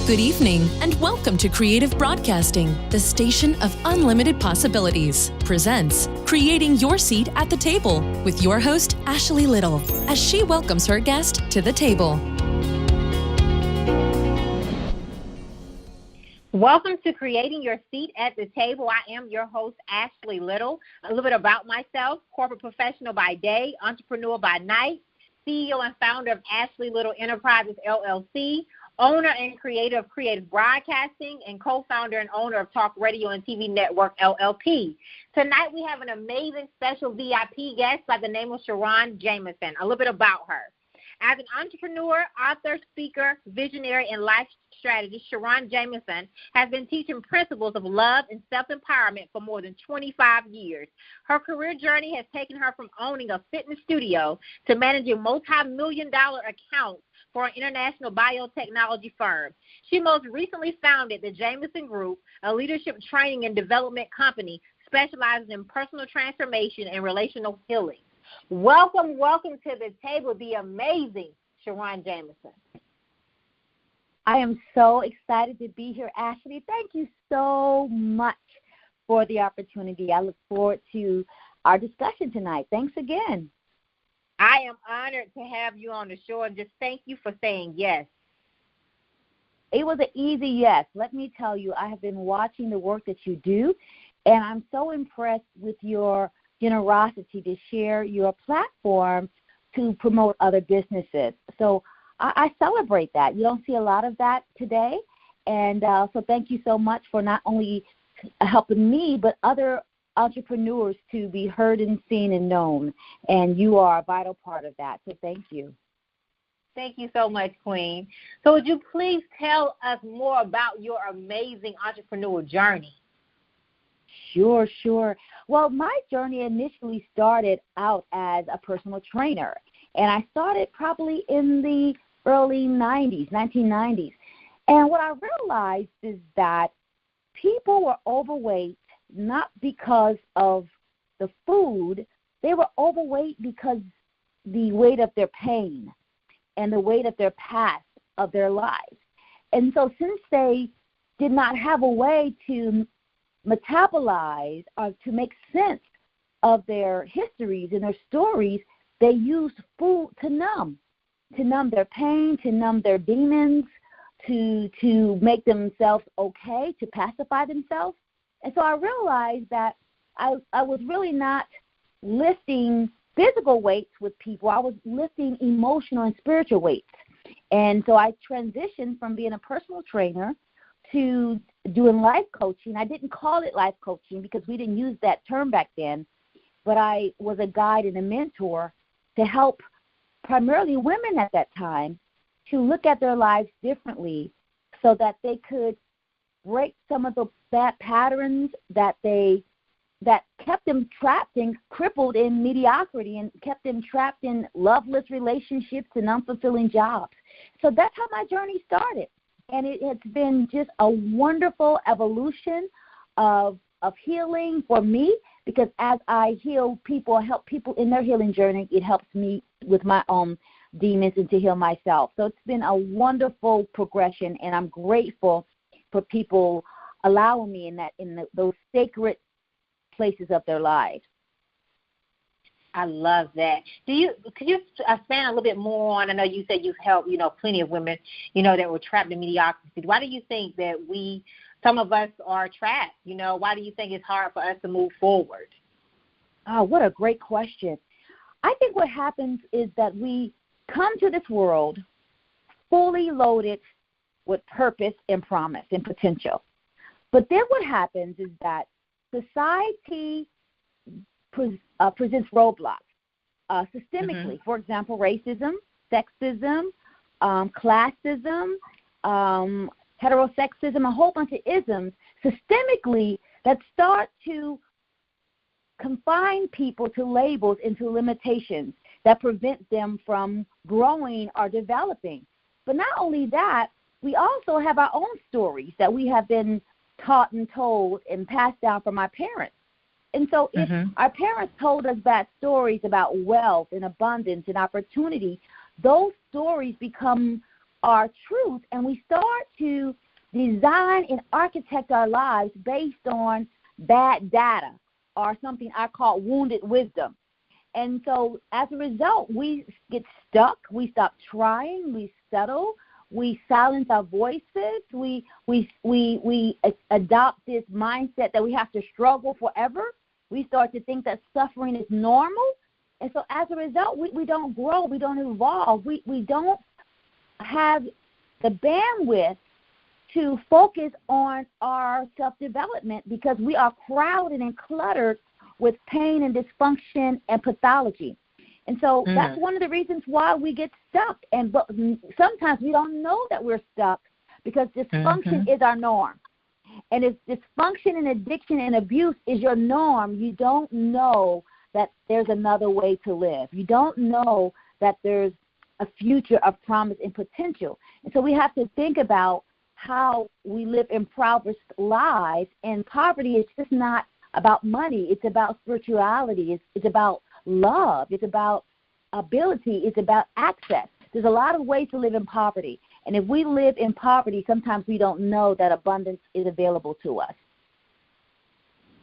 Good evening, and welcome to Creative Broadcasting, the station of unlimited possibilities, presents Creating Your Seat at the Table with your host, Ashley Little, as she welcomes her guest to the table. Welcome to Creating Your Seat at the Table. I am your host, Ashley Little. A little bit about myself: corporate professional by day, entrepreneur by night, CEO and founder of Ashley Little Enterprises, LLC, owner and creator of Creative Broadcasting, and co-founder and owner of Talk Radio and TV Network, LLP. Tonight we have an amazing special VIP guest by the name of SharRon Jamison. A little bit about her. As an entrepreneur, author, speaker, visionary, and life strategist, SharRon Jamison has been teaching principles of love and self-empowerment for more than 25 years. Her career journey has taken her from owning a fitness studio to managing multi-million-dollar accounts for an international biotechnology firm. She most recently founded the Jamison Group, a leadership training and development company specializing in personal transformation and relational healing. Welcome to the table, the amazing SharRon Jamison. I am so excited to be here, Ashley. Thank you so much for the opportunity. I look forward to our discussion tonight. Thanks again. I am honored to have you on the show, and just thank you for saying yes. It was an easy yes. Let me tell you, I have been watching the work that you do, and I'm so impressed with your generosity to share your platform to promote other businesses. So I celebrate that. You don't see a lot of that today, and so thank you so much for not only helping me, but other entrepreneurs to be heard and seen and known, and you are a vital part of that, so thank you. Thank you so much, Queen. So would you please tell us more about your amazing entrepreneurial journey? Sure. Well, my journey initially started out as a personal trainer, and I started probably in the early 1990s. And what I realized is that people were overweight not because of the food. They were overweight because the weight of their pain and the weight of their past of their lives. And so since they did not have a way to metabolize or to make sense of their histories and their stories, they used food to numb their pain, to numb their demons, to make themselves okay, to pacify themselves. And so I realized that I was really not lifting physical weights with people. I was lifting emotional and spiritual weights. And so I transitioned from being a personal trainer to doing life coaching. I didn't call it life coaching because we didn't use that term back then, but I was a guide and a mentor to help primarily women at that time to look at their lives differently so that they could break some of the bad patterns that kept them trapped and crippled in mediocrity and kept them trapped in loveless relationships and unfulfilling jobs. So that's how my journey started. And it has been just a wonderful evolution of healing for me, because as I heal people, help people in their healing journey, it helps me with my own demons and to heal myself. So it's been a wonderful progression, and I'm grateful for people allowing me in those sacred places of their lives. I love that. Could you expand a little bit more on? I know you said you've helped, plenty of women, that were trapped in mediocrity. Why do you think that some of us are trapped? Why do you think it's hard for us to move forward? Oh, what a great question. I think what happens is that we come to this world fully loaded with purpose and promise and potential. But then what happens is that society presents roadblocks systemically. Mm-hmm. For example, racism, sexism, classism, heterosexism, a whole bunch of isms systemically that start to confine people to labels and to limitations that prevent them from growing or developing. But not only that, we also have our own stories that we have been taught and told and passed down from our parents. And so if our parents told us bad stories about wealth and abundance and opportunity, those stories become our truth and we start to design and architect our lives based on bad data or something I call wounded wisdom. And so as a result, we get stuck, we stop trying, we settle, we silence our voices, we adopt this mindset that we have to struggle forever. We start to think that suffering is normal. And so as a result, we don't grow, we don't evolve, we don't have the bandwidth to focus on our self-development because we are crowded and cluttered with pain and dysfunction and pathology. And so that's one of the reasons why we get stuck. But sometimes we don't know that we're stuck because dysfunction is our norm. And if dysfunction and addiction and abuse is your norm, you don't know that there's another way to live. You don't know that there's a future of promise and potential. And so we have to think about how we live impoverished lives, and poverty is just not about money. It's about spirituality. It's about love. It's about ability. It's about access. There's a lot of ways to live in poverty. And if we live in poverty, sometimes we don't know that abundance is available to us.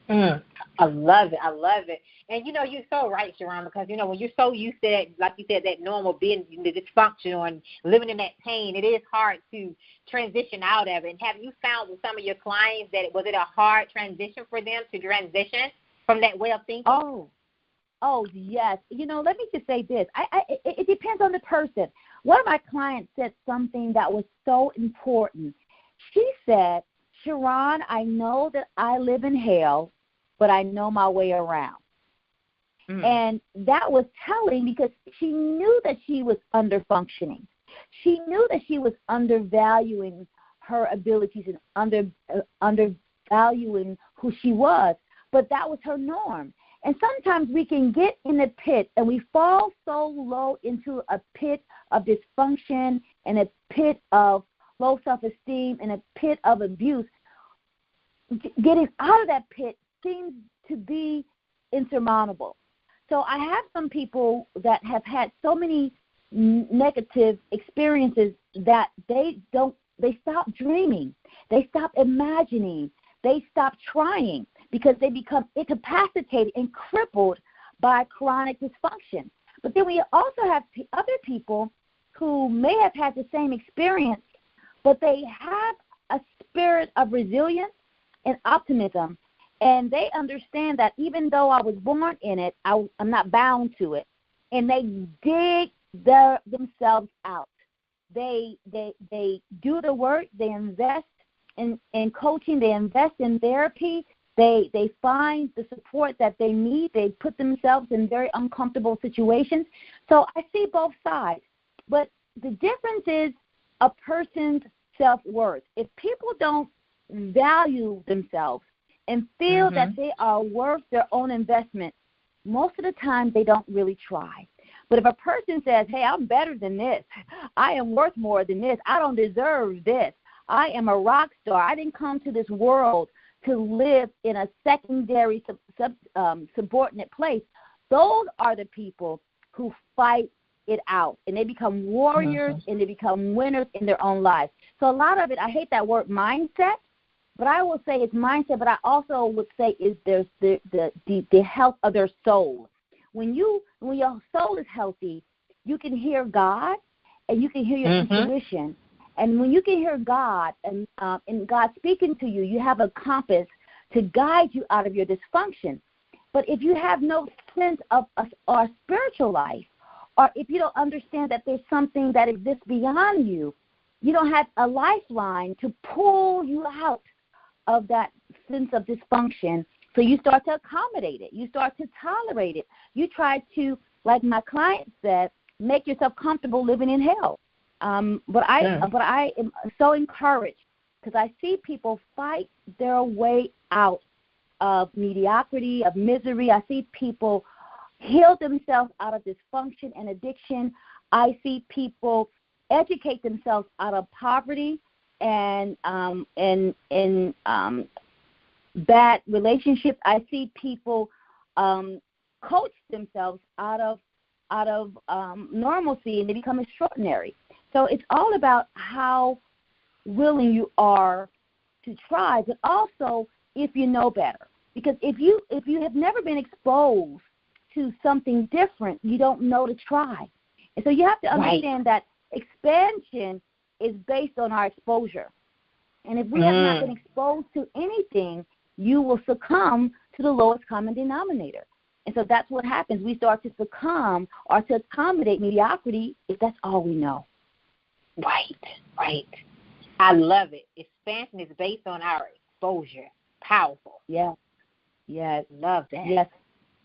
I love it. I love it. And, you're so right, SharRon, because, when you're so used to that, like you said, that normal being the dysfunction and living in that pain, it is hard to transition out of it. And have you found with some of your clients that was it a hard transition for them to transition from that way of thinking? Oh, yes. Let me just say this. It depends on the person. One of my clients said something that was so important. She said, SharRon, I know that I live in hell, but I know my way around. And that was telling because she knew that she was underfunctioning. She knew that she was undervaluing her abilities and undervaluing who she was, but that was her norm. And sometimes we can get in a pit and we fall so low into a pit of dysfunction and a pit of low self-esteem and a pit of abuse. Getting out of that pit seems to be insurmountable. So I have some people that have had so many negative experiences that they stop dreaming, they stop imagining, they stop trying because they become incapacitated and crippled by chronic dysfunction. But then we also have other people who may have had the same experience, but they have a spirit of resilience and optimism. And they understand that even though I was born in it, I'm not bound to it. And they dig themselves out. They do the work. They invest in coaching. They invest in therapy. They find the support that they need. They put themselves in very uncomfortable situations. So I see both sides. But the difference is a person's self-worth. If people don't value themselves and feel that they are worth their own investment, most of the time they don't really try. But if a person says, hey, I'm better than this, I am worth more than this, I don't deserve this, I am a rock star, I didn't come to this world to live in a secondary subordinate place, those are the people who fight it out, and they become warriors and they become winners in their own lives. So a lot of it, I hate that word mindset, but I will say it's mindset, but I also would say is there's the health of their soul. When your soul is healthy, you can hear God and you can hear your intuition. And when you can hear God and God speaking to you, you have a compass to guide you out of your dysfunction. But if you have no sense of our spiritual life, or if you don't understand that there's something that exists beyond you, you don't have a lifeline to pull you out of that sense of dysfunction. So you start to accommodate it. You start to tolerate it. You try to, like my client said, make yourself comfortable living in hell. But I am so encouraged because I see people fight their way out of mediocrity, of misery. I see people heal themselves out of dysfunction and addiction. I see people educate themselves out of poverty and bad relationships. I see people coach themselves out of normalcy, and they become extraordinary. So it's all about how willing you are to try, but also if you know better. Because if you have never been exposed to something different, you don't know to try. And so you have to understand that expansion is based on our exposure. And if we have not been exposed to anything, you will succumb to the lowest common denominator. And so that's what happens. We start to succumb or to accommodate mediocrity if that's all we know. Right. I love it. Expansion is based on our exposure. Powerful. Yes. Love that. Yes.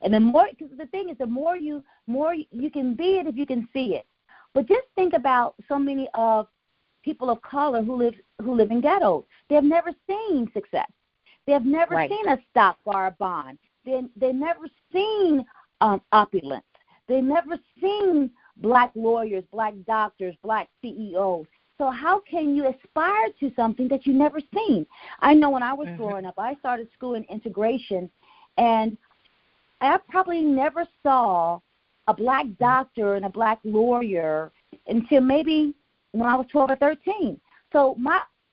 And the more, because the thing is, the more you can be it if you can see it. But just think about so many of people of color who live in ghettos. They have never seen success. They have never seen a stock or a bond. They never seen opulence. They never seen black lawyers, black doctors, black CEOs. So how can you aspire to something that you've never seen? I know when I was growing up, I started school in integration, and I probably never saw a black doctor and a black lawyer until maybe when I was 12 or 13. So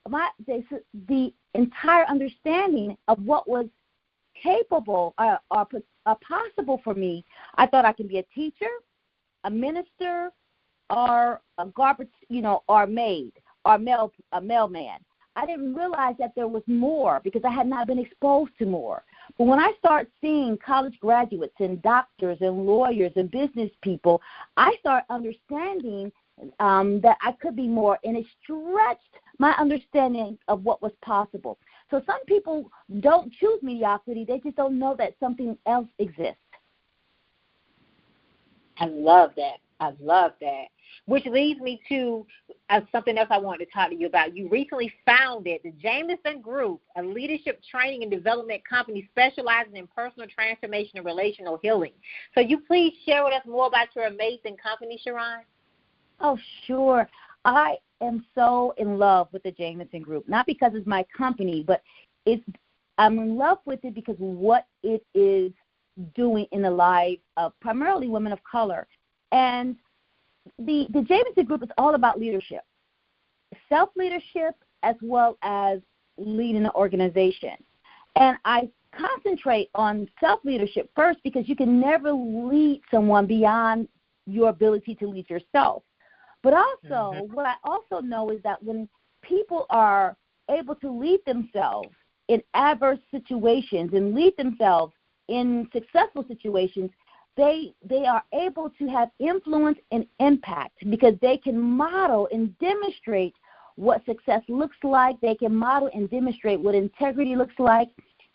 the entire understanding of what was capable or possible for me, I thought I could be a teacher, a minister, or a garbage, or maid, or a mailman. I didn't realize that there was more because I had not been exposed to more. But when I start seeing college graduates and doctors and lawyers and business people, I start understanding that I could be more, and it stretched my understanding of what was possible. So some people don't choose mediocrity. They just don't know that something else exists. I love that. Which leads me to something else I wanted to talk to you about. You recently founded the Jamison Group, a leadership training and development company specializing in personal transformation and relational healing. So you please share with us more about your amazing company, SharRon? Oh, sure. I am so in love with the Jamison Group, not because it's my company, but I'm in love with it because of what it is doing in the lives of primarily women of color. And the Jamison Group is all about leadership, self-leadership as well as leading an organization. And I concentrate on self-leadership first because you can never lead someone beyond your ability to lead yourself. But also, what I also know is that when people are able to lead themselves in adverse situations and lead themselves in successful situations, they are able to have influence and impact because they can model and demonstrate what success looks like. They can model and demonstrate what integrity looks like.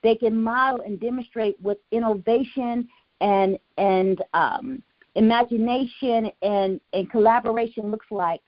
They can model and demonstrate what innovation and imagination and collaboration looks like.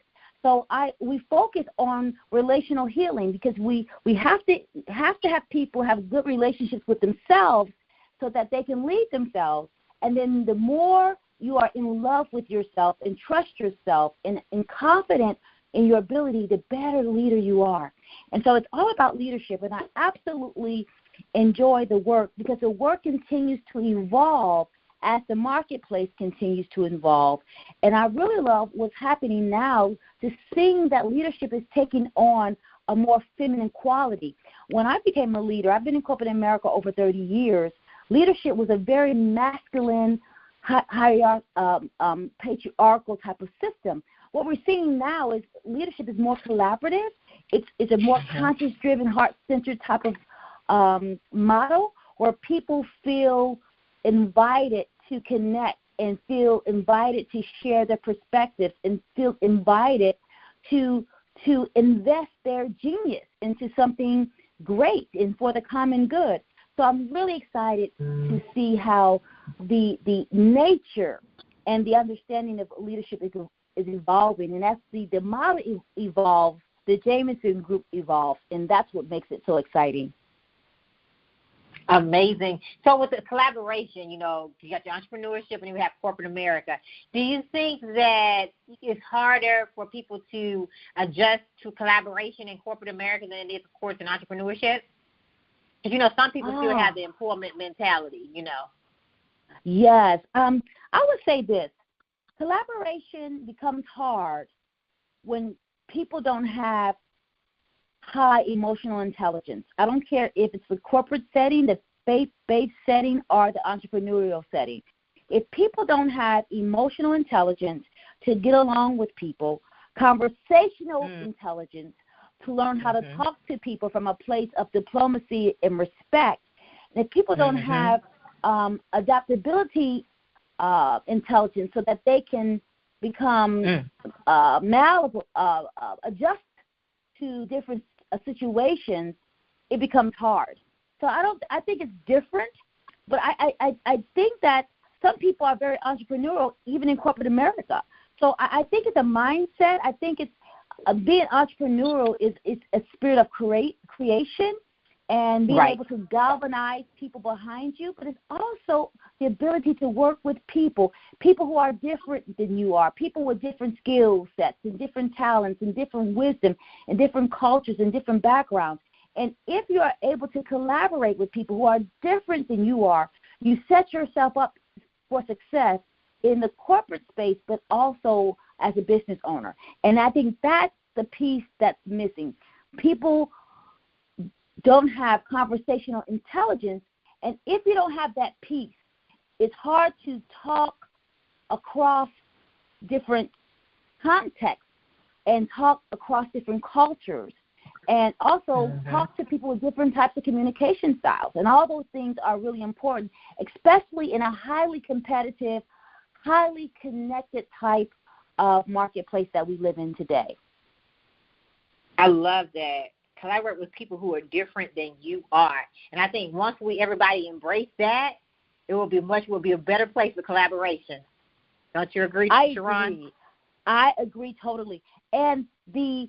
So we focus on relational healing because we have to have people have good relationships with themselves so that they can lead themselves. And then the more you are in love with yourself and trust yourself and confident in your ability, the better leader you are. And so it's all about leadership, and I absolutely enjoy the work because the work continues to evolve as the marketplace continues to evolve. And I really love what's happening now to seeing that leadership is taking on a more feminine quality. When I became a leader, I've been in corporate America over 30 years, leadership was a very masculine, patriarchal type of system. What we're seeing now is leadership is more collaborative. It's a more conscience-driven, heart-centered type of model where people feel invited to connect and feel invited to share their perspectives and feel invited to invest their genius into something great and for the common good. So I'm really excited to see how the nature and the understanding of leadership is evolving. And as the model evolves, the Jamison Group evolves, and that's what makes it so exciting. Amazing. So with the collaboration, you got your entrepreneurship and you have corporate America. Do you think that it's harder for people to adjust to collaboration in corporate America than it is, of course, in entrepreneurship? Because, some people still have the employment mentality, Yes. I would say this. Collaboration becomes hard when people don't have high emotional intelligence. I don't care if it's the corporate setting, the faith-based setting, or the entrepreneurial setting. If people don't have emotional intelligence to get along with people, conversational intelligence to learn how to talk to people from a place of diplomacy and respect, and if people don't have adaptability intelligence so that they can become malleable, adjust to different situations, it becomes hard. So I think it's different, but I think that some people are very entrepreneurial, even in corporate America. So I think it's a mindset. I think it's being entrepreneurial is a spirit of creation and being able to galvanize people behind you, but it's also the ability to work with people who are different than you are, people with different skill sets and different talents and different wisdom and different cultures and different backgrounds. And if you are able to collaborate with people who are different than you are, you set yourself up for success in the corporate space, but also as a business owner. And I think that's the piece that's missing. People don't have conversational intelligence, and if you don't have that piece, it's hard to talk across different contexts and talk across different cultures and also talk to people with different types of communication styles. And all those things are really important, especially in a highly competitive, highly connected type of marketplace that we live in today. I love that. Collaborate with people who are different than you are. And I think once everybody embrace that, it will be a better place for collaboration. Don't you agree, SharRon? I agree totally. And the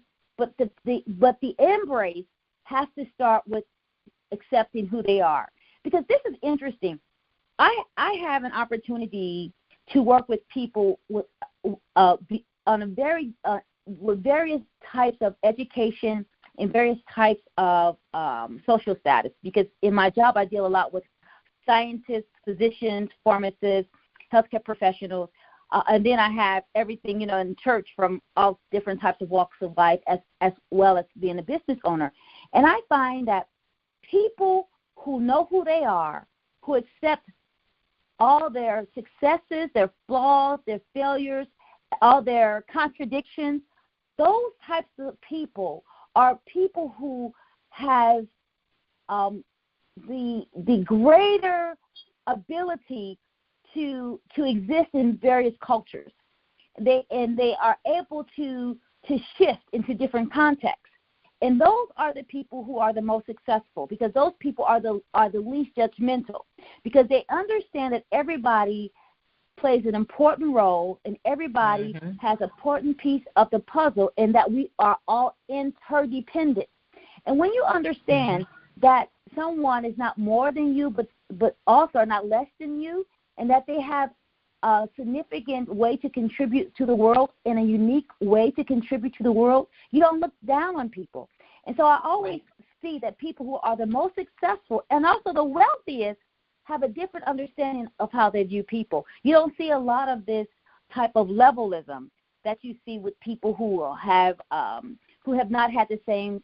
embrace has to start with accepting who they are. Because this is interesting. I have an opportunity to work with people with various types of education and various types of social status. Because in my job, I deal a lot with scientists, physicians, pharmacists, healthcare professionals, and then I have everything, in church from all different types of walks of life, as well as being a business owner. And I find that people who know who they are, who accept all their successes, their flaws, their failures, all their contradictions, those types of people are people who have the greater ability to exist in various cultures. They are able to shift into different contexts. And those are the people who are the most successful, because those people are the least judgmental, because they understand that everybody plays an important role and everybody has an important piece of the puzzle, and that we are all interdependent. And when you understand that someone is not more than you, but also not less than you, and that they have a significant way to contribute to the world and a unique way to contribute to the world, you don't look down on people. And so I always see that people who are the most successful and also the wealthiest have a different understanding of how they view people. You don't see a lot of this type of levelism that you see with people who have not had the same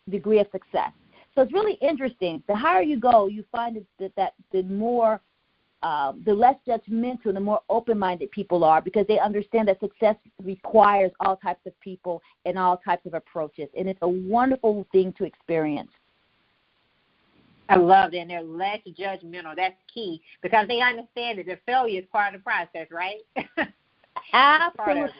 degree of success. So it's really interesting. The higher you go, you find that the more the less judgmental, the more open-minded people are, because they understand that success requires all types of people and all types of approaches, and it's a wonderful thing to experience. I love that, and they're less judgmental. That's key, because they understand that the failure is part of the process, right? Absolutely.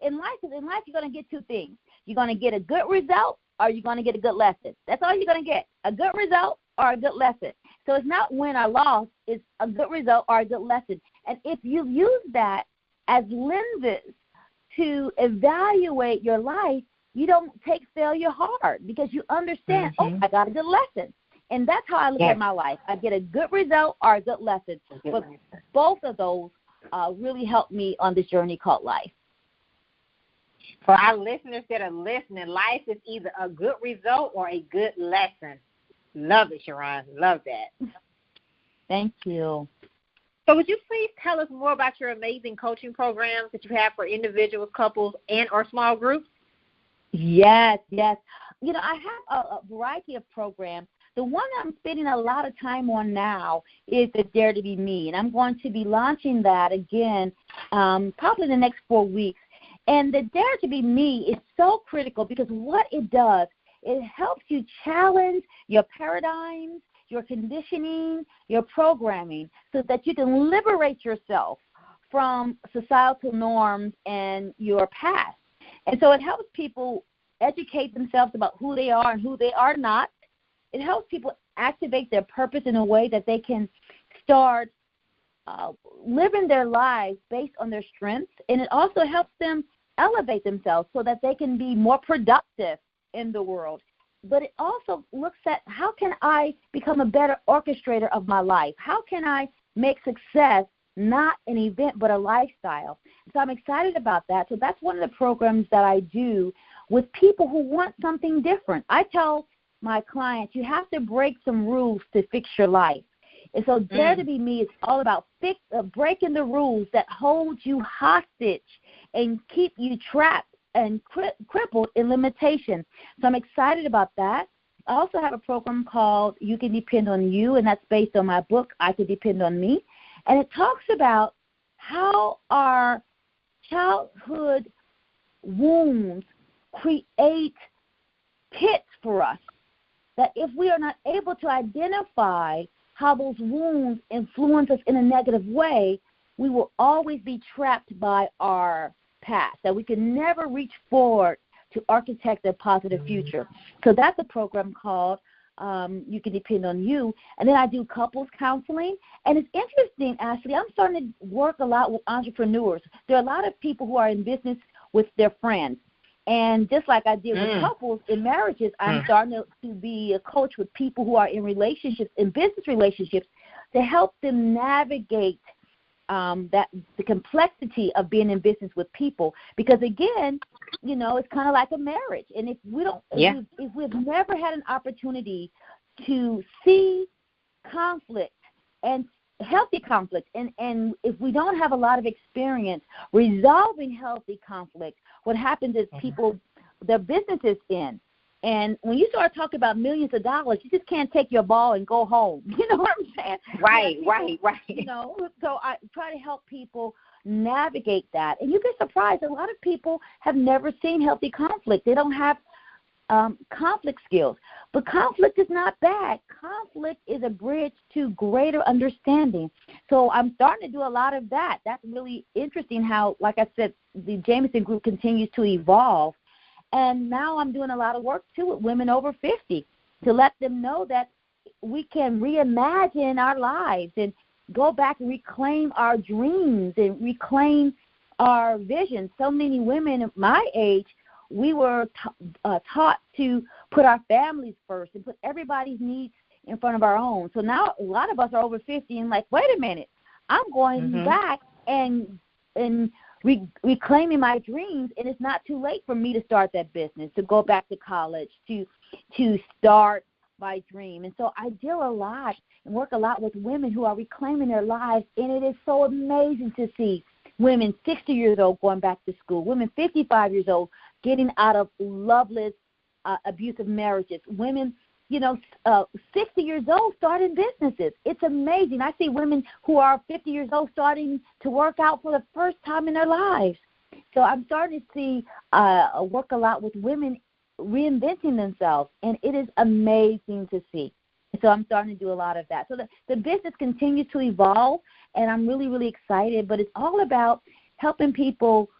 In life, you're going to get two things. You're going to get a good result, or you're going to get a good lesson. That's all you're going to get, a good result or a good lesson. So it's not win or loss, it's a good result or a good lesson. And if you use that as lenses to evaluate your life, you don't take failure hard, because you understand, I got a good lesson. And that's how I look at my life. I get a good result or a good lesson. But both of those really help me on this journey called life. For our listeners that are listening, life is either a good result or a good lesson. Love it, SharRon. Love that. Thank you. So would you please tell us more about your amazing coaching programs that you have for individuals, couples, and or small groups? Yes. You know, I have a variety of programs. The one I'm spending a lot of time on now is the Dare to Be Me, and I'm going to be launching that again probably in the next 4 weeks. And the Dare to Be Me is so critical because what it does, it helps you challenge your paradigms, your conditioning, your programming, so that you can liberate yourself from societal norms and your past. And so it helps people educate themselves about who they are and who they are not. It helps people activate their purpose in a way that they can start living their lives based on their strengths. And it also helps them elevate themselves so that they can be more productive in the world. But it also looks at how can I become a better orchestrator of my life? How can I make success not an event but a lifestyle? So I'm excited about that. So that's one of the programs that I do with people who want something different. I tell my clients, you have to break some rules to fix your life. And so Dare to Be Me is all about breaking the rules that hold you hostage and keep you trapped and crippled in limitation. So I'm excited about that. I also have a program called You Can Depend on You, and that's based on my book, I Can Depend on Me. And it talks about how our childhood wounds create pits for us, that if we are not able to identify how those wounds influence us in a negative way, we will always be trapped by our past, that we can never reach forward to architect a positive future. So that's a program called You Can Depend on You. And then I do couples counseling. And it's interesting, Ashley, I'm starting to work a lot with entrepreneurs. There are a lot of people who are in business with their friends. And just like I did with couples in marriages, I'm starting to be a coach with people who are in relationships, in business relationships, to help them navigate the complexity of being in business with people. Because again, you know, it's kind of like a marriage. And if we don't, if we've never had an opportunity to see conflict and healthy conflict, and if we don't have a lot of experience resolving healthy conflict, what happens is people, their businesses end. And when you start talking about millions of dollars, you just can't take your ball and go home. You know what I'm saying? Right. You know, so I try to help people navigate that. And you get surprised, a lot of people have never seen healthy conflict. They don't have conflict skills. But conflict is not bad. Conflict is a bridge to greater understanding. So I'm starting to do a lot of that. That's really interesting how, like I said, the Jamison group continues to evolve. And now I'm doing a lot of work, too, with women over 50 to let them know that we can reimagine our lives and go back and reclaim our dreams and reclaim our vision. So many women of my age, we were taught to put our families first and put everybody's needs in front of our own. So now a lot of us are over 50 and like, wait a minute, I'm going back and reclaiming my dreams, and it's not too late for me to start that business, to go back to college, to start my dream. And so I deal a lot and work a lot with women who are reclaiming their lives, and it is so amazing to see women 60 years old going back to school, women 55 years old getting out of loveless, abusive marriages, women, 60 years old starting businesses. It's amazing. I see women who are 50 years old starting to work out for the first time in their lives. So I'm starting to see work a lot with women reinventing themselves, and it is amazing to see. So I'm starting to do a lot of that. So the business continues to evolve, and I'm really, really excited. But it's all about helping people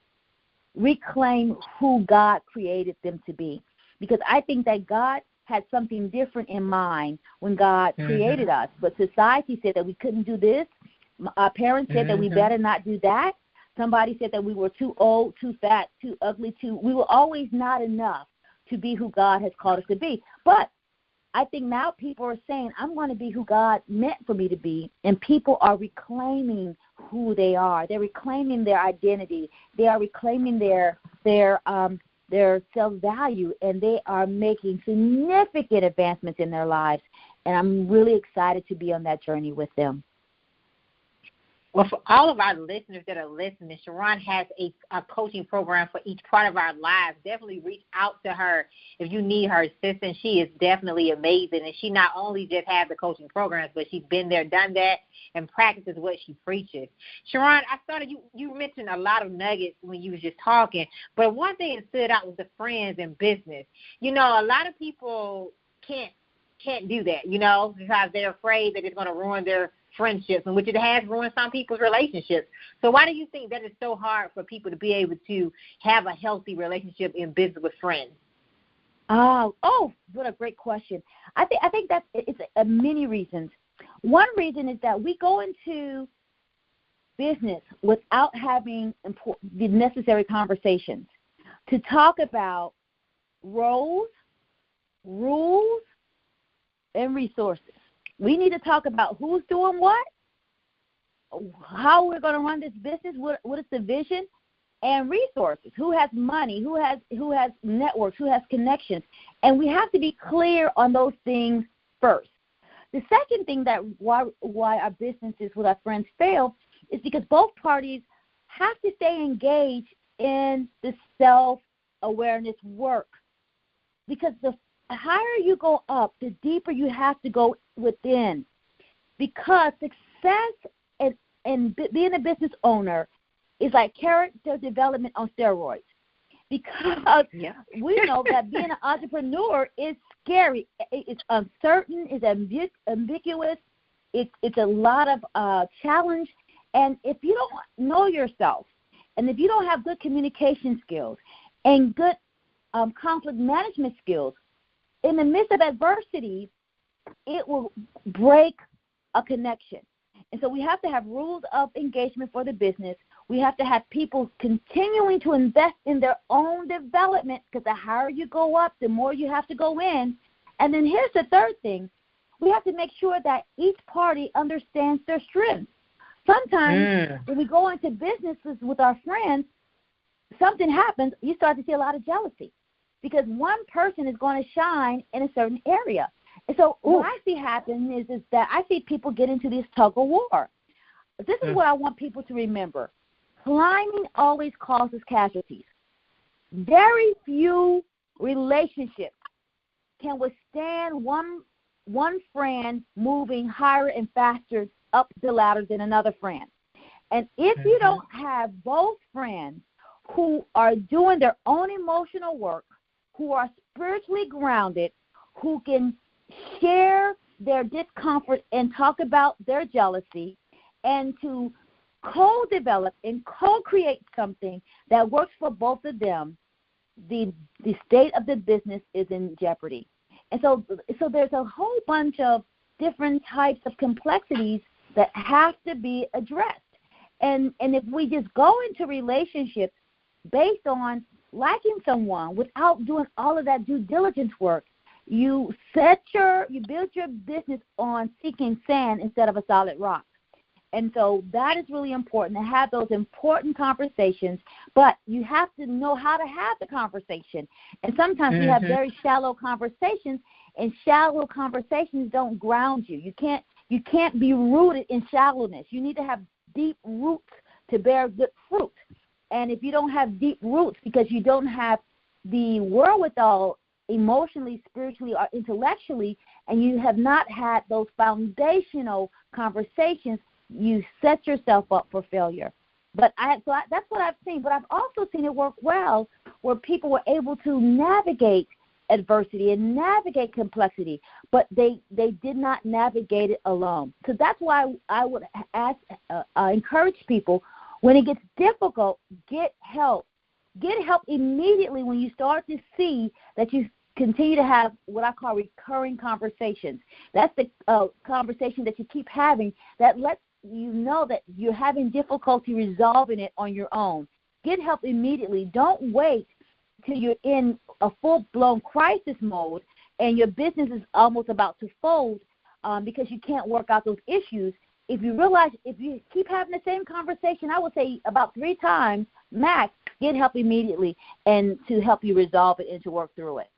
reclaim who God created them to be. Because I think that God had something different in mind when God created us. But society said that we couldn't do this. Our parents said that we better not do that. Somebody said that we were too old, too fat, too ugly, we were always not enough to be who God has called us to be. But I think now people are saying, I'm going to be who God meant for me to be, and people are reclaiming who they are. They're reclaiming their identity. They are reclaiming their self-value, and they are making significant advancements in their lives. And I'm really excited to be on that journey with them. Well, for all of our listeners that are listening, SharRon has a coaching program for each part of our lives. Definitely reach out to her if you need her assistance. She is definitely amazing, and she not only just has the coaching programs, but she's been there, done that, and practices what she preaches. SharRon, you mentioned a lot of nuggets when you was just talking, but one thing that stood out was the friends and business. You know, a lot of people can't do that, you know, because they're afraid that it's going to ruin their friendships, and which it has ruined some people's relationships. So why do you think that it's so hard for people to be able to have a healthy relationship in business with friends? Oh, what a great question. I think that it's many reasons. One reason is that we go into business without having the necessary conversations to talk about roles, rules, and resources. We need to talk about who's doing what, how we're going to run this business, what is the vision, and resources. Who has money, who has networks, who has connections. And we have to be clear on those things first. The second thing that why our businesses with our friends fail is because both parties have to stay engaged in the self-awareness work. Because the higher you go up, the deeper you have to go within. Because success and being a business owner is like character development on steroids. Because we know that being an entrepreneur is scary. It's uncertain, it's ambiguous, it's a lot of challenge. And if you don't know yourself, and if you don't have good communication skills and good conflict management skills, in the midst of adversity, it will break a connection. And so we have to have rules of engagement for the business. We have to have people continuing to invest in their own development, because the higher you go up, the more you have to go in. And then here's the third thing. We have to make sure that each party understands their strengths. Sometimes when we go into businesses with our friends, something happens, you start to see a lot of jealousy, because one person is going to shine in a certain area. And so what I see happen is that I see people get into this tug-of-war. This is what I want people to remember. Climbing always causes casualties. Very few relationships can withstand one friend moving higher and faster up the ladder than another friend. And if you don't have both friends who are doing their own emotional work, who are spiritually grounded, who can share their discomfort and talk about their jealousy, and to co-develop and co-create something that works for both of them, the state of the business is in jeopardy. And so there's a whole bunch of different types of complexities that have to be addressed. And if we just go into relationships based on liking someone without doing all of that due diligence work, you build your business on seeking sand instead of a solid rock. And so that is really important, to have those important conversations, but you have to know how to have the conversation. And sometimes we have very shallow conversations, and shallow conversations don't ground you. You can't be rooted in shallowness. You need to have deep roots to bear good fruit. And if you don't have deep roots because you don't have the wherewithal emotionally, spiritually, or intellectually, and you have not had those foundational conversations, you set yourself up for failure. But that's what I've seen. But I've also seen it work well where people were able to navigate adversity and navigate complexity, but they did not navigate it alone. So that's why I would encourage people, when it gets difficult, get help. Get help immediately when you start to see that you continue to have what I call recurring conversations. That's the conversation that you keep having that lets you know that you're having difficulty resolving it on your own. Get help immediately. Don't wait till you're in a full-blown crisis mode and your business is almost about to fold because you can't work out those issues. If you keep having the same conversation, I would say about 3 times max, get help immediately and to help you resolve it and to work through it.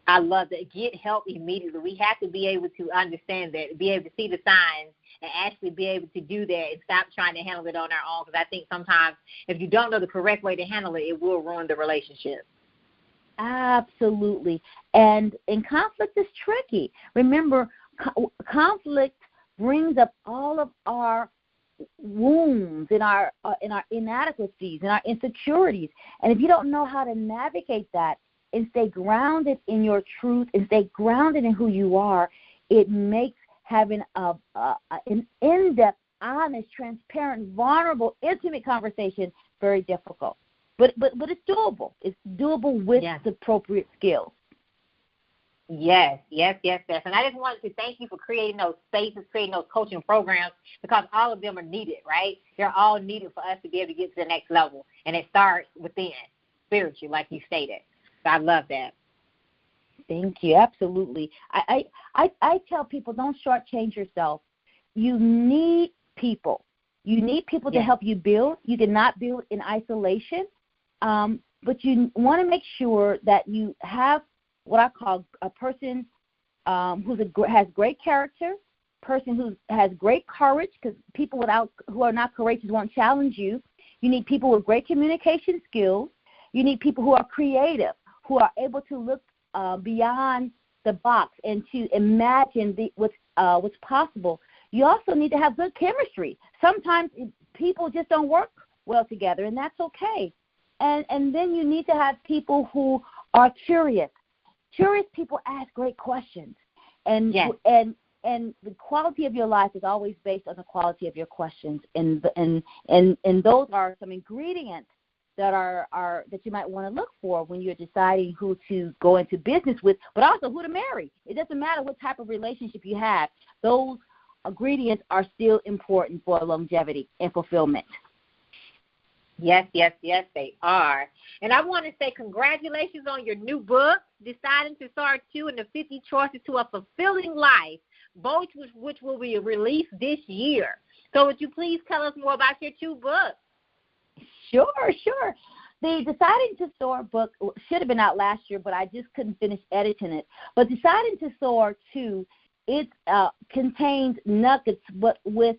I love that. Get help immediately. We have to be able to understand that, be able to see the signs, and actually be able to do that and stop trying to handle it on our own. Because I think sometimes if you don't know the correct way to handle it, it will ruin the relationship. Absolutely. And conflict is tricky. Remember, conflict brings up all of our wounds and our inadequacies and our insecurities. And if you don't know how to navigate that and stay grounded in your truth and stay grounded in who you are, it makes having an in-depth, honest, transparent, vulnerable, intimate conversation very difficult. But it's doable. It's doable with the appropriate skills. Yes. And I just wanted to thank you for creating those spaces, creating those coaching programs, because all of them are needed, right? They're all needed for us to be able to get to the next level. And it starts within, spiritually, like you stated. So I love that. Thank you. Absolutely. I tell people, don't shortchange yourself. You need people. You need people to help you build. You cannot build in isolation. But you want to make sure that you have what I call a person has great character, person who has great courage, because people who are not courageous won't challenge you. You need people with great communication skills. You need people who are creative, who are able to look beyond the box and to imagine what's possible. You also need to have good chemistry. Sometimes people just don't work well together, and that's okay. And then you need to have people who are curious. Curious people ask great questions, and the quality of your life is always based on the quality of your questions. And those are some ingredients that you might want to look for when you're deciding who to go into business with, but also who to marry. It doesn't matter what type of relationship you have; those ingredients are still important for longevity and fulfillment. Yes, they are. And I want to say congratulations on your new book, Deciding to Soar 2 and the 50 Choices to a Fulfilling Life, both which will be released this year. So would you please tell us more about your two books? Sure. The Deciding to Soar book should have been out last year, but I just couldn't finish editing it. But Deciding to Soar 2, it contains nuggets but with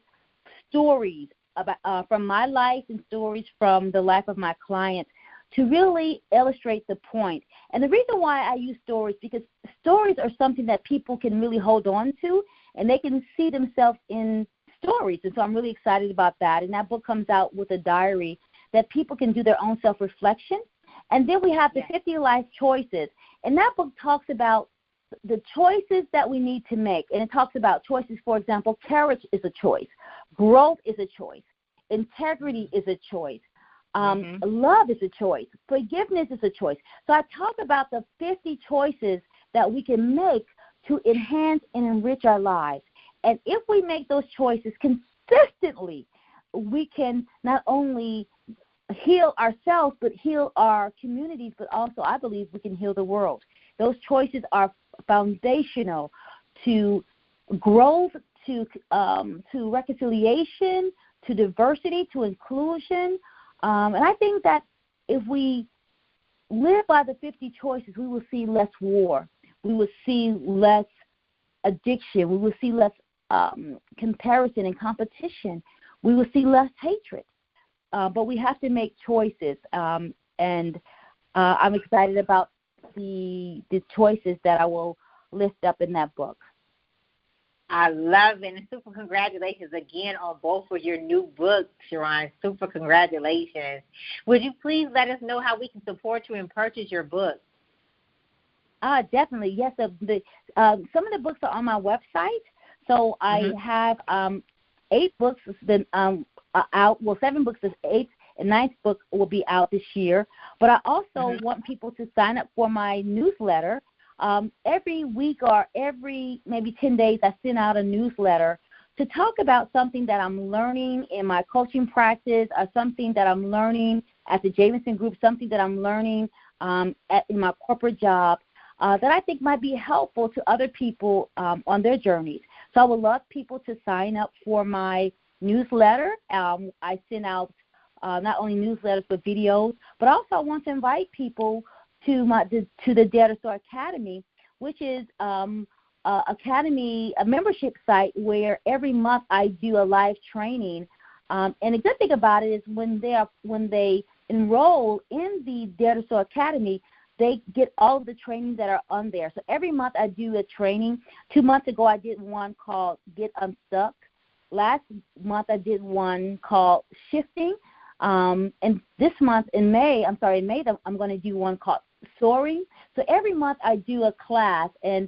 stories about from my life and stories from the life of my clients to really illustrate the point. And the reason why I use stories, because stories are something that people can really hold on to, and they can see themselves in stories. And so I'm really excited about that. And that book comes out with a diary that people can do their own self-reflection. And then we have the 50 life choices. And that book talks about the choices that we need to make. And it talks about choices, for example, courage is a choice. Growth is a choice. Integrity is a choice. Love is a choice. Forgiveness is a choice. So I talk about the 50 choices that we can make to enhance and enrich our lives. And if we make those choices consistently, we can not only heal ourselves but heal our communities, but also I believe we can heal the world. Those choices are foundational to growth, to reconciliation, to diversity, to inclusion. And I think that if we live by the 50 choices, we will see less war. We will see less addiction. We will see less comparison and competition. We will see less hatred. But we have to make choices. And I'm excited about the choices that I will lift up in that book. I love it. And super congratulations again on both of your new books, SharRon. Super congratulations. Would you please let us know how we can support you and purchase your books? Definitely. Yes. Some of the books are on my website. So I have 8 books been out. Well, 7 books. The 8th and 9th book will be out this year. But I also want people to sign up for my newsletter. Every week or every maybe 10 days, I send out a newsletter to talk about something that I'm learning in my coaching practice or something that I'm learning at the Jamison group, something that I'm learning in my corporate job that I think might be helpful to other people on their journeys. So I would love people to sign up for my newsletter. I send out not only newsletters but videos, but also I want to invite people to the Dare to Soar Academy, which is Academy, a membership site where every month I do a live training. And the good thing about it is when they enroll in the Dare to Soar Academy, they get all of the trainings that are on there. So every month I do a training. 2 months ago I did one called Get Unstuck. Last month I did one called Shifting. And this month in May I'm going to do one called Soaring. So every month I do a class, and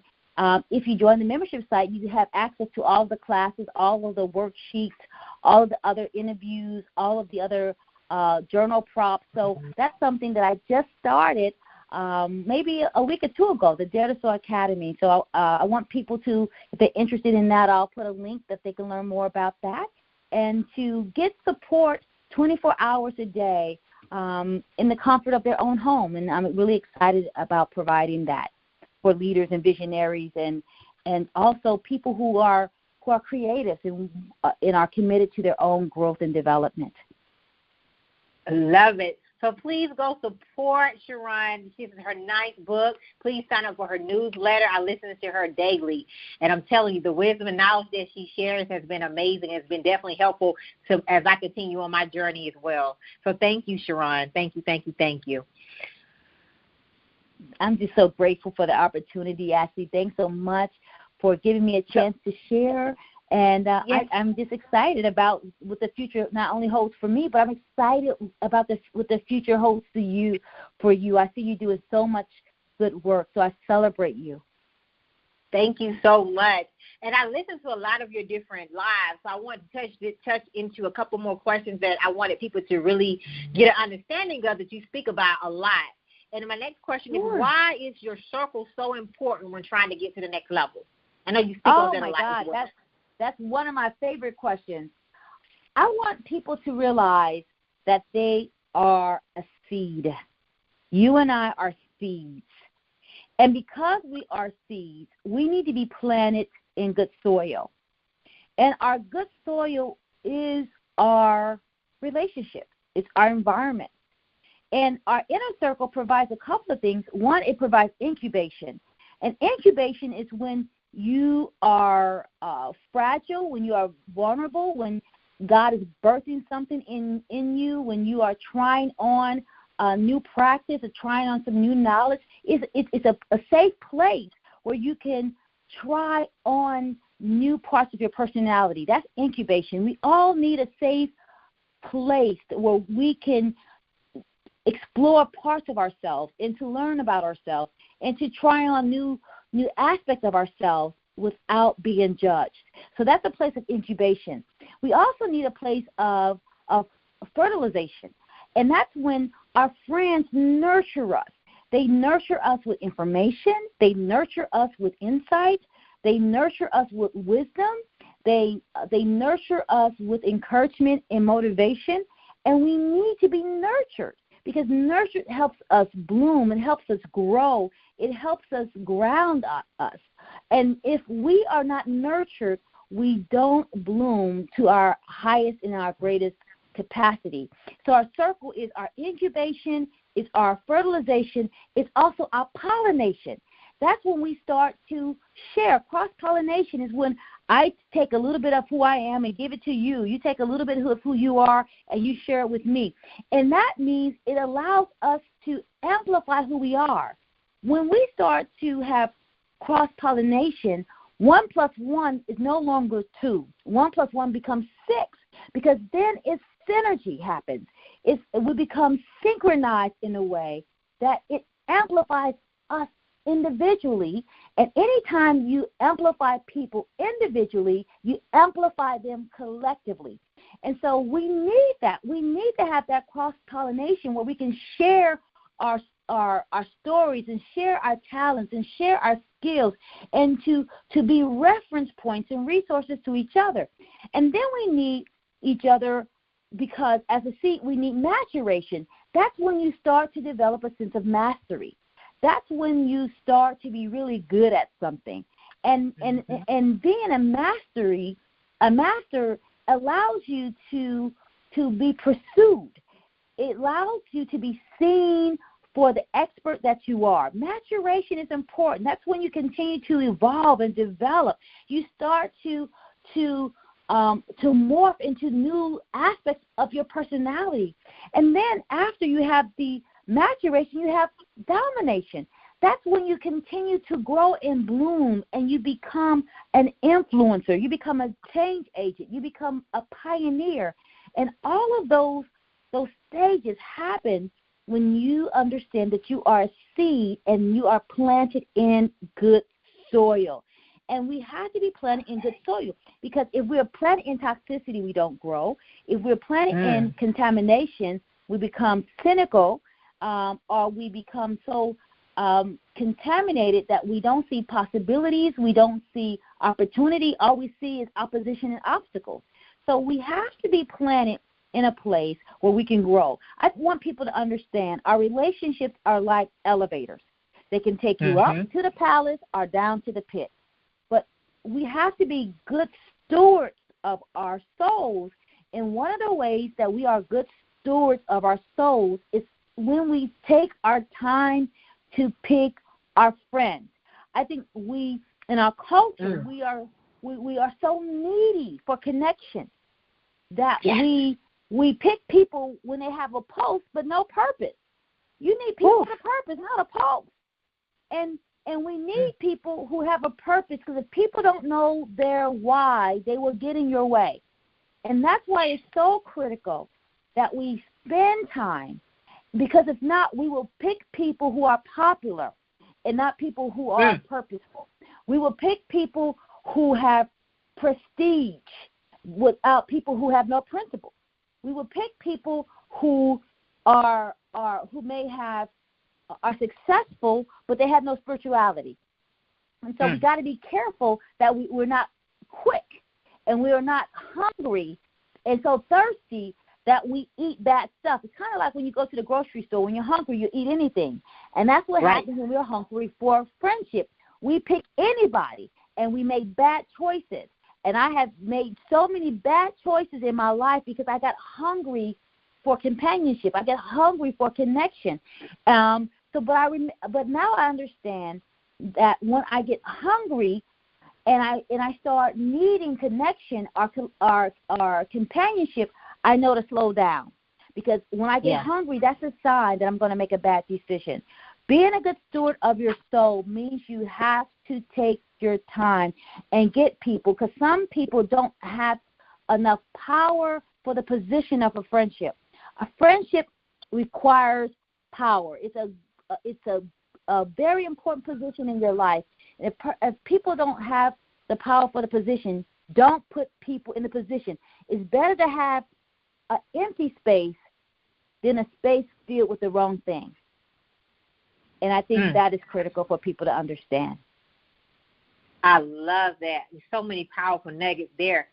if you join the membership site, you have access to all of the classes, all of the worksheets, all of the other interviews, all of the other journal props. So that's something that I just started maybe a week or two ago, the Dare to Soar Academy. So I want people to, if they're interested in that, I'll put a link that they can learn more about that, and to get support 24 hours a day in the comfort of their own home. And I'm really excited about providing that for leaders and visionaries and also people who are creative and are committed to their own growth and development. I love it. So please go support SharRon. She has her 9th book. Please sign up for her newsletter. I listen to her daily. And I'm telling you, the wisdom and knowledge that she shares has been amazing. It's been definitely helpful as I continue on my journey as well. So thank you, SharRon. Thank you, thank you, thank you. I'm just so grateful for the opportunity, Ashley. Thanks so much for giving me a chance to share. And yes. I'm just excited about what the future not only holds for me, but I'm excited about what the future holds for you. I see you doing so much good work, so I celebrate you. Thank you so much. And I listened to a lot of your different lives, so I want to touch into a couple more questions that I wanted people to really get an understanding of that you speak about a lot. And my next question is, why is your circle so important when trying to get to the next level? I know you speak on that a lot. Oh, my God. That's one of my favorite questions. I want people to realize that they are a seed. You and I are seeds. And because we are seeds, we need to be planted in good soil. And our good soil is our relationship. It's our environment. And our inner circle provides a couple of things. One, it provides incubation. And incubation is when you are fragile, when you are vulnerable, when God is birthing something in you, when you are trying on a new practice or trying on some new knowledge. It's a safe place where you can try on new parts of your personality. That's incubation. We all need a safe place where we can explore parts of ourselves and to learn about ourselves and to try on new aspects of ourselves without being judged. So that's a place of incubation. We also need a place of fertilization, and that's when our friends nurture us. They nurture us with information. They nurture us with insight. They nurture us with wisdom. They nurture us with encouragement and motivation, and we need to be nurtured. Because nurture helps us bloom, it helps us grow, it helps us ground us. And if we are not nurtured, we don't bloom to our highest and our greatest capacity. So our circle is our incubation, it's our fertilization, it's also our pollination. That's when we start to share. Cross-pollination is when I take a little bit of who I am and give it to you. You take a little bit of who you are and you share it with me. And that means it allows us to amplify who we are. When we start to have cross-pollination, 1 + 1 is no longer 2. 1 + 1 becomes 6, because then its synergy happens. We become synchronized in a way that it amplifies us individually, and anytime you amplify people individually, you amplify them collectively. And so we need that. We need to have that cross-pollination where we can share our stories and share our talents and share our skills and to be reference points and resources to each other. And then we need each other because as a seed, we need maturation. That's when you start to develop a sense of mastery. That's when you start to be really good at something. And being a master allows you to be pursued. It allows you to be seen for the expert that you are. Maturation is important. That's when you continue to evolve and develop. You start to morph into new aspects of your personality. And then after you have the maturation, you have domination. That's when you continue to grow and bloom, and you become an influencer. You become a change agent. You become a pioneer. And all of those stages happen when you understand that you are a seed and you are planted in good soil. And we have to be planted in good soil, because if we're planted in toxicity, we don't grow. If we're planted in contamination, we become cynical, or we become so contaminated that we don't see possibilities, we don't see opportunity. All we see is opposition and obstacles. So we have to be planted in a place where we can grow. I want people to understand our relationships are like elevators. They can take you up to the palace or down to the pit. But we have to be good stewards of our souls. And one of the ways that we are good stewards of our souls is when we take our time to pick our friends. I think we, in our culture, we are so needy for connection that we pick people when they have a pulse but no purpose. You need people with a purpose, not a pulse. And we need people who have a purpose, because if people don't know their why, they will get in your way. And that's why it's so critical that we spend time, because if not, we will pick people who are popular and not people who are purposeful. We will pick people who have prestige without people who have no principle. We will pick people who are successful, but they have no spirituality. And so we got to be careful that we're not quick and we are not hungry and so thirsty that we eat bad stuff. It's kind of like when you go to the grocery store. When you're hungry, you eat anything. And that's what happens when we're hungry for friendship. We pick anybody, and we make bad choices. And I have made so many bad choices in my life because I got hungry for companionship. I got hungry for connection. But now I understand that when I get hungry and I start needing connection or companionship, I know to slow down. Because when I get hungry, that's a sign that I'm going to make a bad decision. Being a good steward of your soul means you have to take your time and get people, because some people don't have enough power for the position of a friendship. A friendship requires power. It's a very important position in your life. If people don't have the power for the position, don't put people in the position. It's better to have an empty space than a space filled with the wrong thing. And I think that is critical for people to understand. I love that. There's so many powerful nuggets there.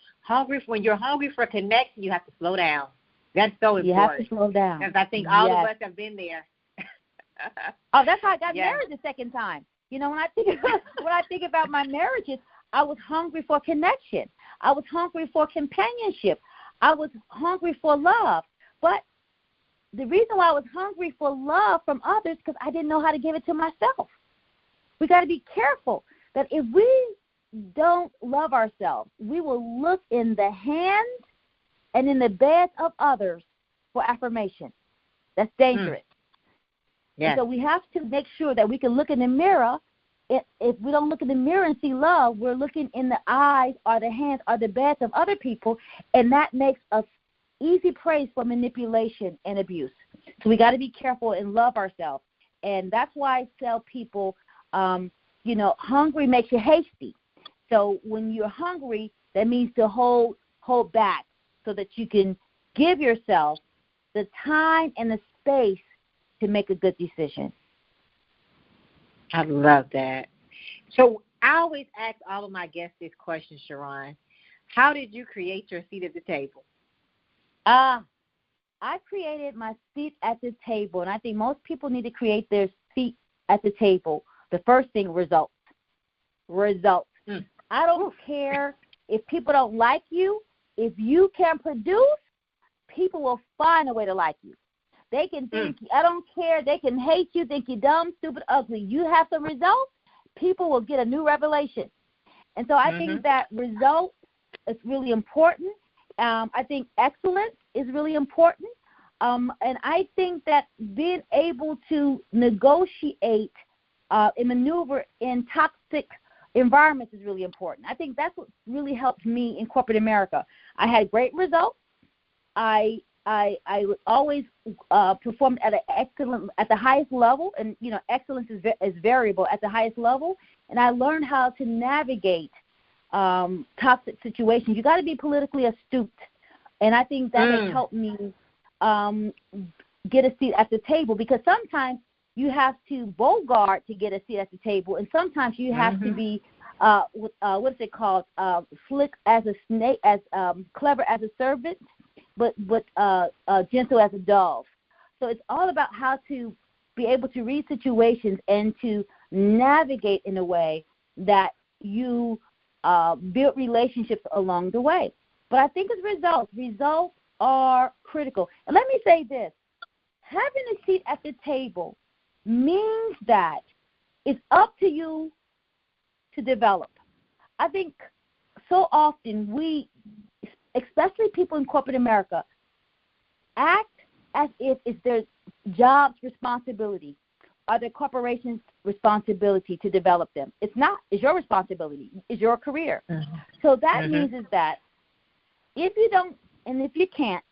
When you're hungry for connection, you have to slow down. That's so important. You have to slow down. Because I think all of us have been there. Oh, that's how I got married the second time. You know, when I think about my marriages, I was hungry for connection. I was hungry for companionship. I was hungry for love. But the reason why I was hungry for love from others, because I didn't know how to give it to myself. We got to be careful that if we don't love ourselves, we will look in the hands and in the beds of others for affirmation. That's dangerous. Yes. So we have to make sure that we can look in the mirror. If we don't look in the mirror and see love, we're looking in the eyes or the hands or the beds of other people, and that makes us easy prey for manipulation and abuse. So we got to be careful and love ourselves. And that's why I tell people, hungry makes you hasty. So when you're hungry, that means to hold back so that you can give yourself the time and the space to make a good decision. I love that. So I always ask all of my guests this question, SharRon. How did you create your seat at the table? I created my seat at the table, and I think most people need to create their seat at the table. The first thing, results. I don't care if people don't like you. If you can produce, people will find a way to like you. They can think, I don't care, they can hate you, think you're dumb, stupid, ugly. You have some results, people will get a new revelation. And so I think that result is really important. I think excellence is really important. And I think that being able to negotiate and maneuver in toxic environments is really important. I think that's what really helped me in corporate America. I had great results. I always performed at the highest level, and excellence is variable at the highest level. And I learned how to navigate toxic situations. You got to be politically astute, and I think that has helped me get a seat at the table, because sometimes you have to bogart to get a seat at the table, and sometimes you have to be what is it called? Slick as a snake, as clever as a serpent, but gentle as a dove. So it's all about how to be able to read situations and to navigate in a way that you build relationships along the way. But I think it's results are critical. And let me say this, having a seat at the table means that it's up to you to develop. I think so often we, especially people in corporate America, act as if it's their job's responsibility or their corporation's responsibility to develop them. It's not. It's your responsibility. It's your career. So that means is that if you don't, and if you can't,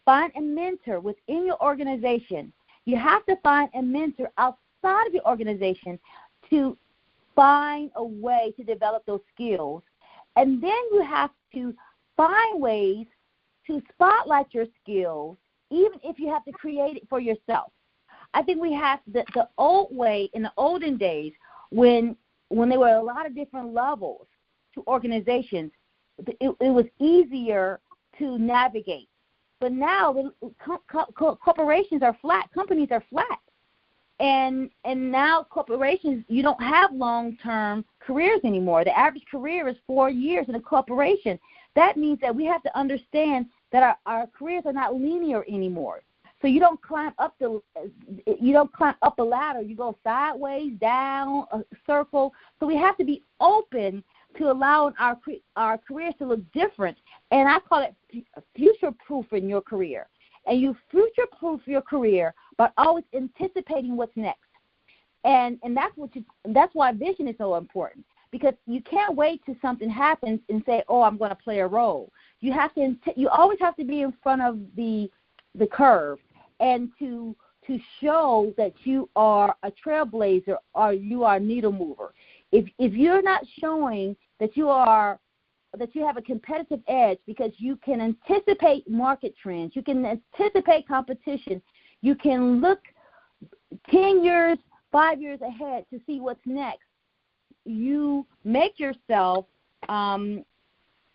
find a mentor within your organization, you have to find a mentor outside of your organization to find a way to develop those skills. And then you have to find ways to spotlight your skills, even if you have to create it for yourself. I think we have the old way, in the olden days, when there were a lot of different levels to organizations, it was easier to navigate. But now corporations are flat. Companies are flat. And now corporations, you don't have long-term careers anymore. The average career is 4 years in a corporation. That means that we have to understand that our careers are not linear anymore. So you don't climb up a ladder. You go sideways, down, a circle. So we have to be open to allowing our careers to look different. And I call it future-proofing your career. And you future-proof your career by always anticipating what's next. And that's why vision is so important, because you can't wait till something happens and say, oh, I'm going to play a role. You always have to be in front of the curve, and to show that you are a trailblazer or you are a needle mover. If you're not showing that you have a competitive edge because you can anticipate market trends, you can anticipate competition, you can look 10 years, 5 years ahead to see what's next, you make yourself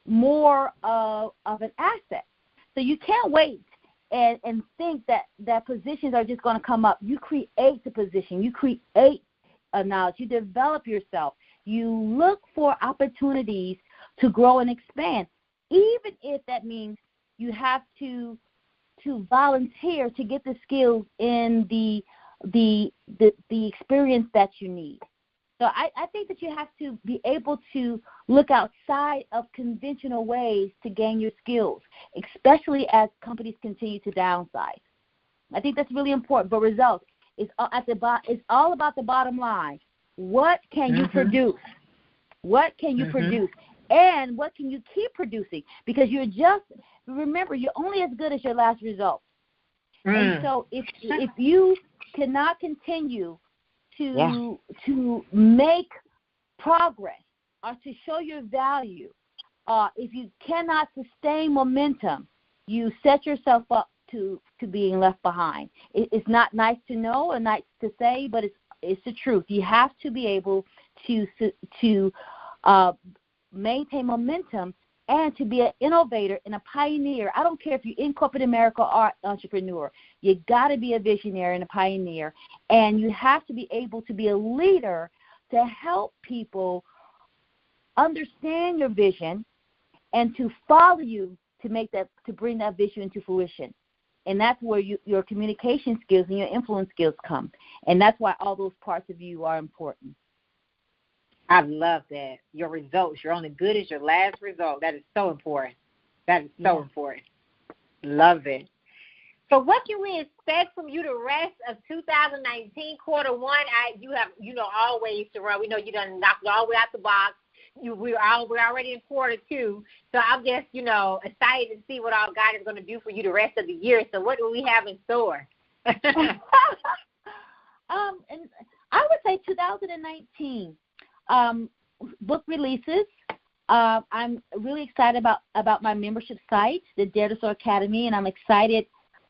more of an asset. So you can't wait and think that positions are just going to come up. You create the position. You create a knowledge. You develop yourself. You look for opportunities to grow and expand, even if that means you have to volunteer to get the skills and the experience that you need. So I think that you have to be able to look outside of conventional ways to gain your skills, especially as companies continue to downsize. I think that's really important. But results is it's all about the bottom line. What can you produce? What can you produce? And what can you keep producing? Because remember, you're only as good as your last result. And so if you cannot continue to make progress or to show your value, if you cannot sustain momentum, you set yourself up to being left behind. It's not nice to know or nice to say, but it's the truth. You have to be able to maintain momentum and to be an innovator and a pioneer. I don't care if you're in corporate America or an entrepreneur. You got to be a visionary and a pioneer, and you have to be able to be a leader to help people understand your vision and to follow you to bring that vision into fruition. And that's where your communication skills and your influence skills come. And that's why all those parts of you are important. I love that. Your results. You're only good as your last result. That is so important. That is so important. Love it. So what can we expect from you the rest of 2019, quarter one? You have, all ways to run. We know you done knocked it all the way out the box. We're already in quarter two. So I'm just, excited to see what all God is going to do for you the rest of the year. So what do we have in store? And I would say 2019, book releases. I'm really excited about my membership site, the Dare to Soar Academy, and I'm excited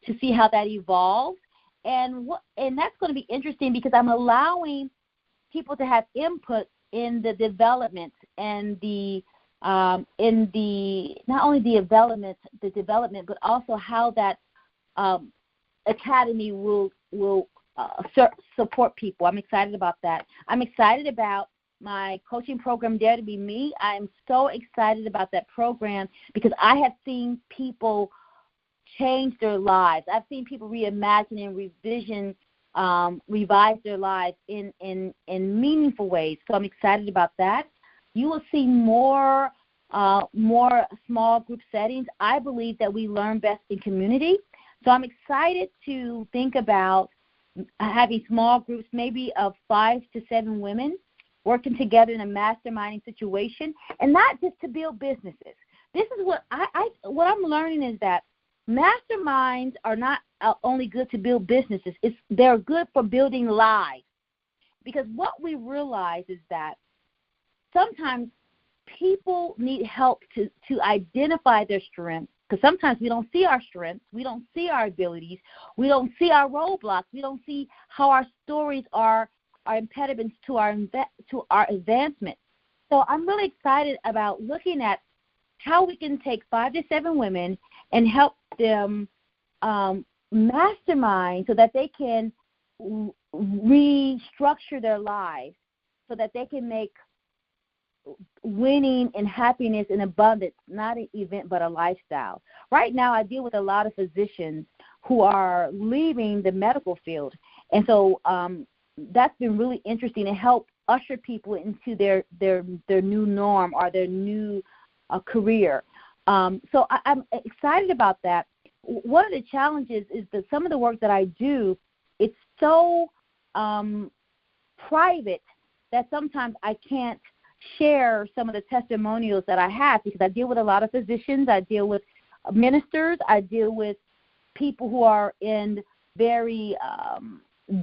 to see how that evolves. And that's going to be interesting because I'm allowing people to have input in the development and not only the development, but also how that academy will support people. I'm excited about that. I'm excited about my coaching program, Dare to Be Me. I'm so excited about that program because I have seen people change their lives. I've seen people reimagine and revise their lives in meaningful ways. So I'm excited about that. You will see more small group settings. I believe that we learn best in community. So I'm excited to think about having small groups, maybe of 5 to 7 women, working together in a masterminding situation, and not just to build businesses. This is what what I'm learning is that masterminds are not only good to build businesses. They're good for building lives. Because what we realize is that sometimes people need help to identify their strengths, because sometimes we don't see our strengths, we don't see our abilities, we don't see our roadblocks, we don't see how our stories are impediments to our advancement. So I'm really excited about looking at how we can take 5 to 7 women and help them mastermind so that they can restructure their lives so that they can make winning and happiness and abundance not an event but a lifestyle. Right now I deal with a lot of physicians who are leaving the medical field, and so that's been really interesting to help usher people into their new norm or their new career. So I'm excited about that. One of the challenges is that some of the work that I do, it's so private that sometimes I can't share some of the testimonials that I have because I deal with a lot of physicians, I deal with ministers, I deal with people who are in very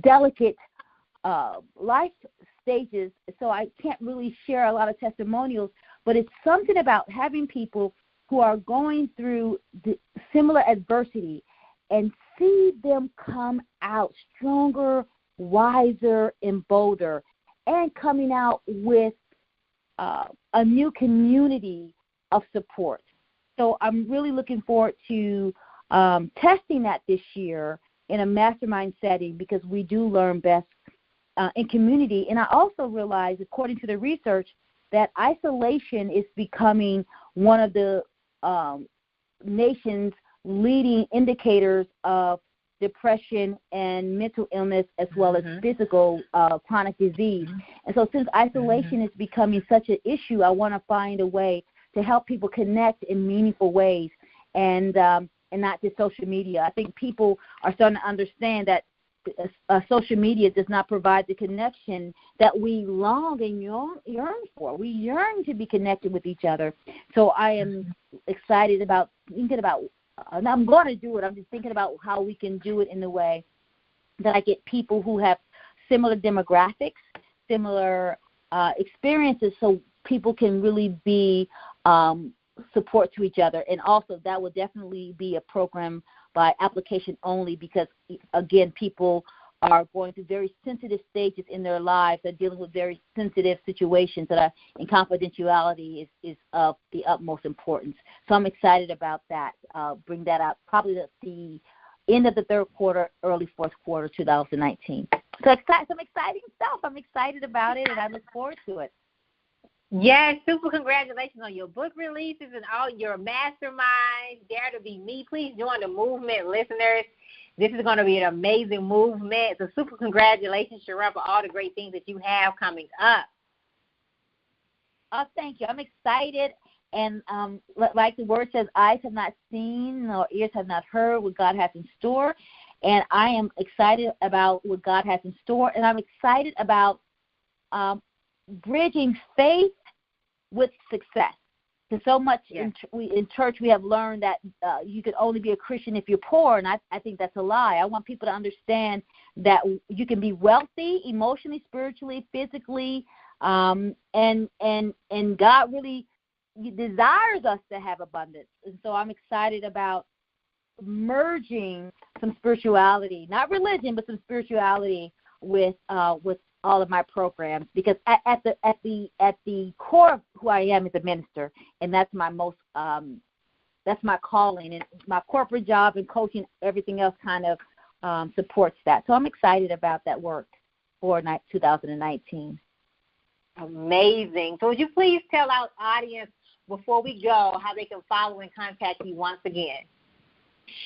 delicate life stages, so I can't really share a lot of testimonials, but it's something about having people who are going through similar adversity and see them come out stronger, wiser, and bolder, and coming out with a new community of support. So I'm really looking forward to testing that this year in a mastermind setting because we do learn best in community. And I also realize, according to the research, that isolation is becoming one of the nation's leading indicators of depression and mental illness as well as physical chronic disease. And so since isolation is becoming such an issue, I want to find a way to help people connect in meaningful ways and not just social media. I think people are starting to understand that social media does not provide the connection that we long and yearn for. We yearn to be connected with each other. So I am excited about thinking about, and I'm going to do it, I'm just thinking about how we can do it in a way that I get people who have similar demographics, similar experiences, so people can really be support to each other. And also that will definitely be a program by application only because, again, people are going through very sensitive stages in their lives. They're dealing with very sensitive situations that are, and confidentiality is of the utmost importance. So I'm excited about that. Bring that out probably at the end of the third quarter, early fourth quarter 2019. So some exciting stuff. I'm excited about it, and I look forward to it. Yes, super congratulations on your book releases and all your masterminds. Dare to be me. Please join the movement, listeners. This is going to be an amazing movement. So super congratulations, SharRon, for all the great things that you have coming up. Oh, thank you. I'm excited. And like the word says, eyes have not seen nor ears have not heard what God has in store. And I am excited about what God has in store. And I'm excited about bridging faith with success. Because so much in church we have learned that you can only be a Christian if you're poor, and I think that's a lie. I want people to understand that you can be wealthy emotionally, spiritually, physically, and God really desires us to have abundance. And so I'm excited about merging some spirituality, not religion, but some spirituality with all of my programs, because at the core of who I am is a minister, and that's my that's my calling, and my corporate job and coaching, everything else kind of supports that. So I'm excited about that work for 2019. Amazing. So would you please tell our audience before we go how they can follow and contact you once again?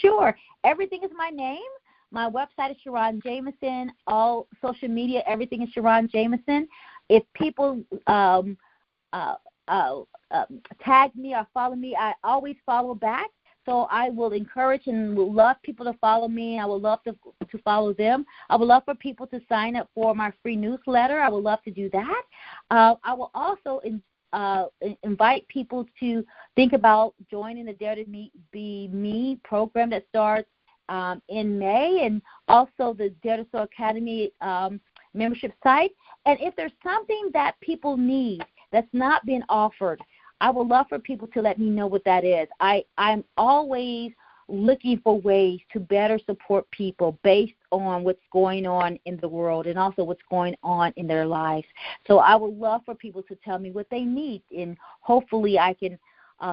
Sure. Everything is my name. My website is SharRon Jamison. All social media, everything is SharRon Jamison. If people tag me or follow me, I always follow back. So I will encourage and would love people to follow me. I would love to follow them. I would love for people to sign up for my free newsletter. I would love to do that. I will also invite people to think about joining the Dare to Be Me program that starts in May, and also the Dare to Soar Academy membership site. And if there's something that people need that's not being offered, I would love for people to let me know what that is. I'm always looking for ways to better support people based on what's going on in the world and also what's going on in their lives. So I would love for people to tell me what they need, and hopefully I can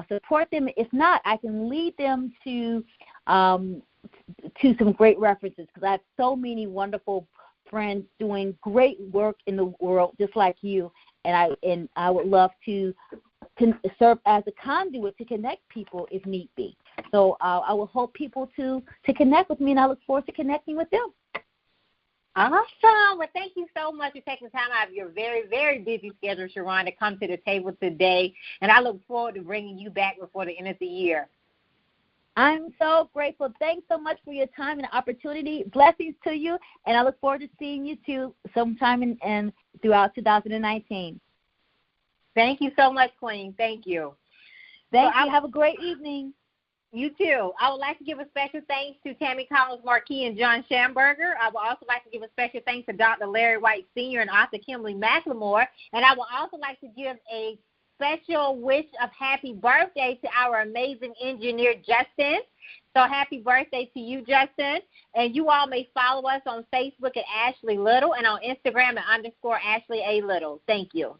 support them. If not, I can lead them to some great references, because I have so many wonderful friends doing great work in the world just like you, and I would love to serve as a conduit to connect people if need be. So I will hope people to connect with me, and I look forward to connecting with them. Awesome. Well, thank you so much for taking time out of your very, very busy schedule, SharRon, to come to the table today, and I look forward to bringing you back before the end of the year. I'm so grateful. Thanks so much for your time and opportunity. Blessings to you, and I look forward to seeing you too sometime and throughout 2019. Thank you so much, Queen. Thank you. Thank you. Have a great evening. You too. I would like to give a special thanks to Tammy Collins Marquis and John Schamberger. I would also like to give a special thanks to Dr. Larry White Sr. and author Kimberly McLemore. And I would also like to give a special wish of happy birthday to our amazing engineer, Justin. So happy birthday to you, Justin. And you all may follow us on Facebook at Ashley Little and on Instagram at _Ashley A. Little. Thank you.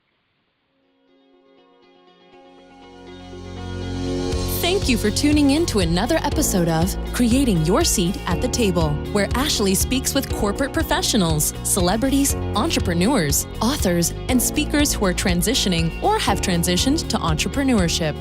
Thank you for tuning in to another episode of Creating Your Seat at the Table, where Ashley speaks with corporate professionals, celebrities, entrepreneurs, authors, and speakers who are transitioning or have transitioned to entrepreneurship.